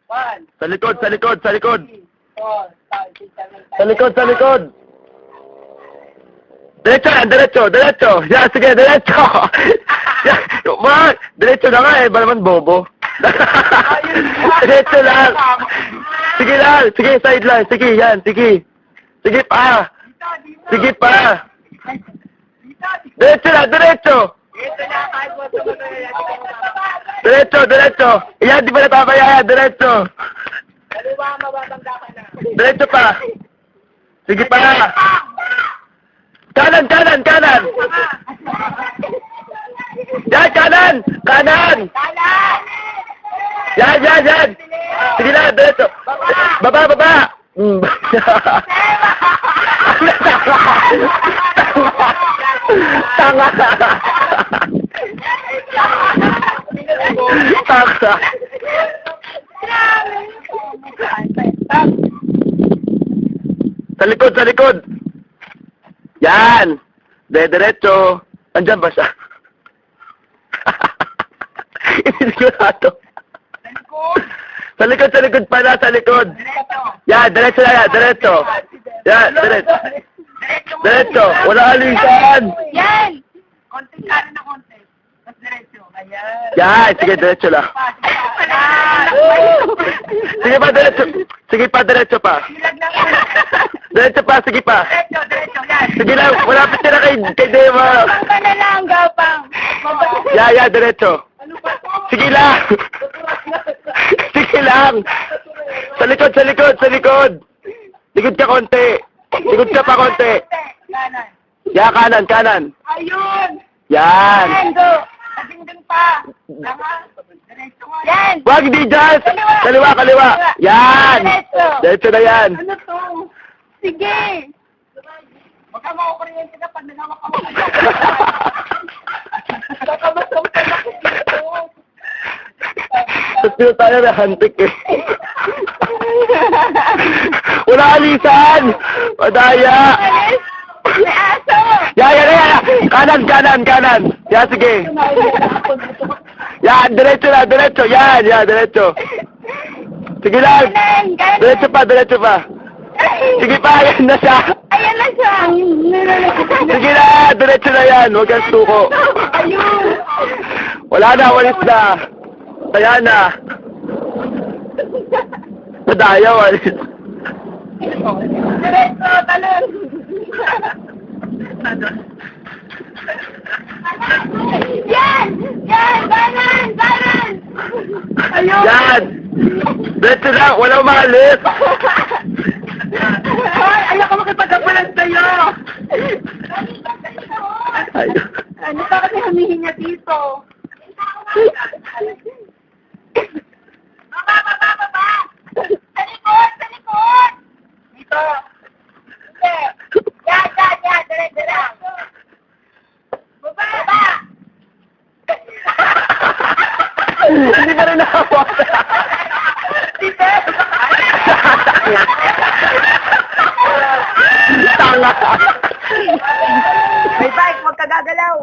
Sa likod, sa likod, sa likod. 4, 5, 6, 7, 8, Sa likod, sa likod. Diretso lang, diretso, diretso. Yan, sige, diretso. Yan, diretso na nga eh, ba naman bobo? Diretso lang. Sige lang, sige, side lang. Sige, yan, sige. Sige pa. Sige pa. Diretso lang, diretso. Ito na, kahit mo ito Diretso, diretso. Yan, di ba natapaya yan, diretso. Kaliwa, mababangga ka na. Diretso pa. Sige pa. Kanan, kanan, kanan. Yan, kanan. Kanan. Yan, yan, yan. Sige lang, diretso. Baba, baba. Tanga. Tanga. Sa likod, sa likod. Yan. Diretso. Andyan ba siya? Sigurado. Sa likod pala, sa likod. Yan, diretso na yan, diretso. Yan, diretso. Diretso. Wala alisan. Yan! Konti ka na konti. Tapos diretso. Ayan. Yan, sige, diretso lang. Sige pa, diretso. Sige pa, diretso pa. Diretso pa, sige pa. Diretso, diretso. Yan. Sige lang, malapit ka na kay Deva. Gapang ka na lang, gapang. Yan, yan, diretso. Sige lang. Sige lang. Sa likod, sa likod, sa likod. Likod ka konti. Likod ka pa konti. Kanan. Yan, kanan, kanan. Ayun! Yan. Yan, go! Kasing pa. Tama. Diretso nga. Yan! Wag, di dyan. Kaliwa, kaliwa. Yan. Diretso. Diretso na yan. Ano to? Sige! Huwag ka makukuryente ka pag nangawak ka mo. Baka masumpa na ko dito. Tapos dito tayo na hantik eh. Wala alisan. Madaya. May aso! Yan, yan, yan. Kanan, kanan, kanan. Yan, sige. Yan, diretso na, diretso. Yan, yan, diretso. Sige lang. Kanan, kanan. Diretso pa, diretso pa. Sige pa, yan na siya. Ayan na siya! Sige na, diretso na yan. Huwag kang suko. Ayun! Wala na, walis na. Taya na. Madaya, walis. Diretso, talon! Yan! Yan! Kanan! Kanan! Ayun! Yan. Diretso na, walang umalis. Ay! Ayaw ko makipagkapalan sa'yo! Ayun. Ano ba kasi humihin niya dito? Baba! Baba! Baba! Sa likod! Sa likod! Dito! Hindi! Yan! Yan! Yan! Diretso lang! Baba! Baba! Hindi ka rin nakawak. Dito! Tanga. May bike! Huwag ka gagalaw!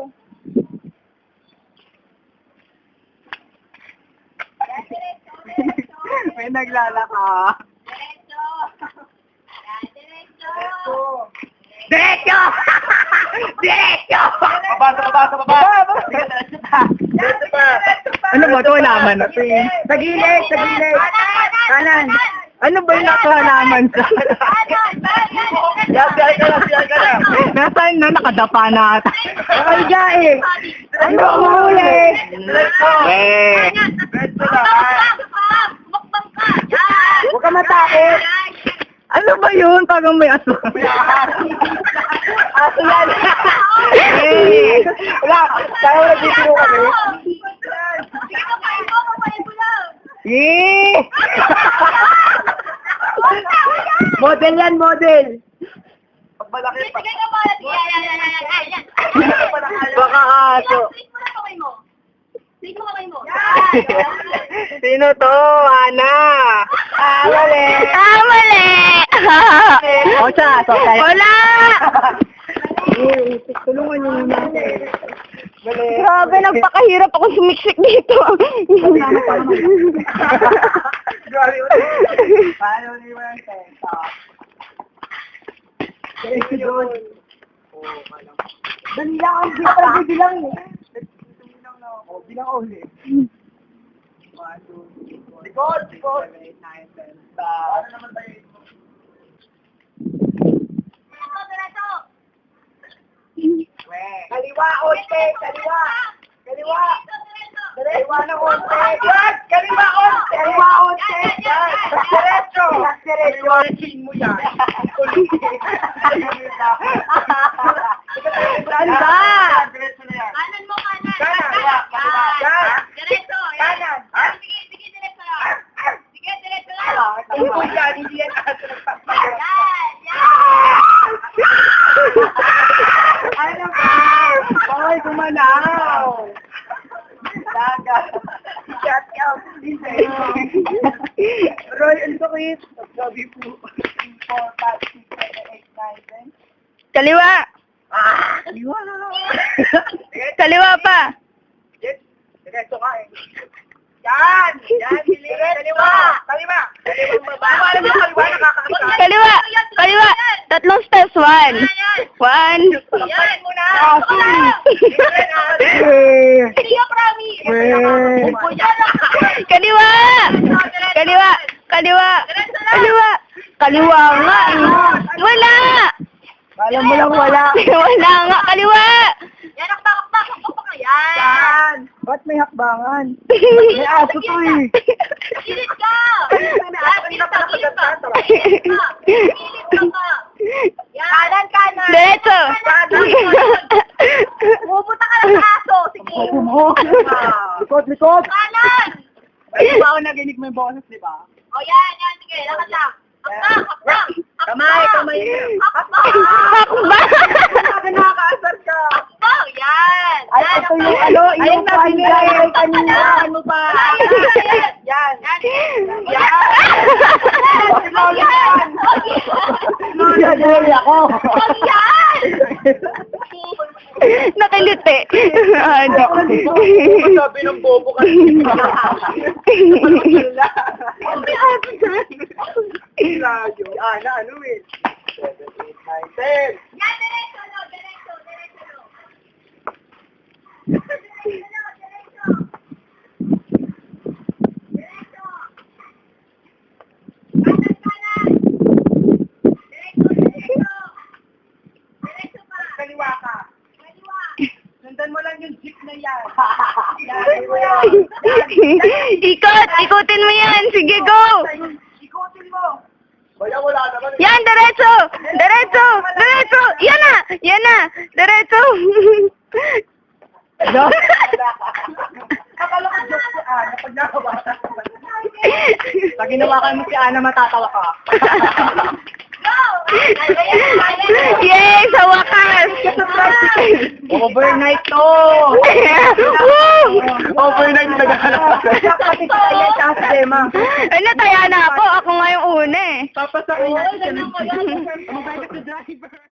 May naglalaka. Diretso! Diretso! Baba, baba, baba. Diretso pa. Ano ba ito? Halaman na ito eh. Sa gilid! Sa gilid! Kanan! Ano ba yung nakahalaman sa... Yan, siyay ka na, siyay ka na. Nasaan na? Nakadapa na ata. Nakaliga eh! Ano ba mahuli? Diretso. Diretso na. Huwag ka matakot! Ano ba yun? Parang may aso. Aso yan! Eh, Wala! Kaya wala dito kami. eh. Model yan, model! Pag malaki pa. Baka aso. Sino to? Ana. Mali! Mali! O siya, so tayo. Wala! Tulungan niyo natin. Grabe, nagpakahirap ako sumiksik dito. Paano ni Juan Tenta? Diretso doon. Dali lang, ang di para bilang eh. Bilang na ako. Bilang ulit. 1, 2, 3, 4. Likod! 7, 8, 9, 10. Ano naman tayo? Kaliwa, onte! Kaliwa! Kaliwa! Kaliwa ng onte! Yan! Kaliwa, onte! Kaliwa, onte! Yan! Diretso! Diretso! Diretsin mo yan! Saan ba? Diretso na yan! Kanan mo, kanan. Kanan! Kanan! Diretso. Kanan! Sige, sige, diretso lang. Sige, diretso lang. Tungkol yan! Hindi yan aso nagpapagod! Yan, yan. Ano ba? Bawal gumalaw! Dagat! Shut up! Roy, ang sakit! Sabi po. 4, 5, 6, 7, 8, 9, 10. Kaliwa. Kaliwa na lang. Kaliwa pa. Yes. Diretso ka eh. Yan! Yan! Bilis! Kaliwa! Kaliwa! Kaliwang baba! Alam mo, kaliwa nakakakita. Kaliwa. Kaliwa. Tatlong steps. 1. 1. Yan muna! Hindi ka promise. Kaliwa. Kaliwa. Kaliwa. Kaliwa. Kaliwa nga. Wala. Alam mo lang wala. Wala nga. Kaliwa. Yan, akbak. Yan. Yan! Ba't may hakbangan? May aso to eh. Pilit ka. Yan. Kanan. Diretso. Pupunta ka lang sa aso. Sige. Likod! Kanan. Ay, di ba ako naginig mo yung boses, di ba? O yan. Sige, lakad lang. Hakbang. Kamay! Hakbang. Nakakaasar ka! Hakbang. Yan. Ay, ito yung ano, yung pahinay kay kanina. Ano pa? Yan! Yan. Sinuli ako! Yan. Nakiliti. Ano? Sabi ng bobo ka. Ilayo. Ano eh? 7, 8, 9, 10. Yan, diretso. Kaliwa ka. Sundan mo lang yung jeep na yan. Ikutin mo yan. Sige, go. Ikutin mo. Kaya wala naman. Yan, diretso. Yan na. Diretso. Akala ko joke si Ana pag nakawa. Pag ginawakan mo si Ana, matatawa ka. Yay, sa wakas. Overnight to! Woo! Overnight naghahanap. Kapatid ka yan sa sistema. Ano, taya na ako. Ako nga yung una eh. Papasakin natin. Ang driver.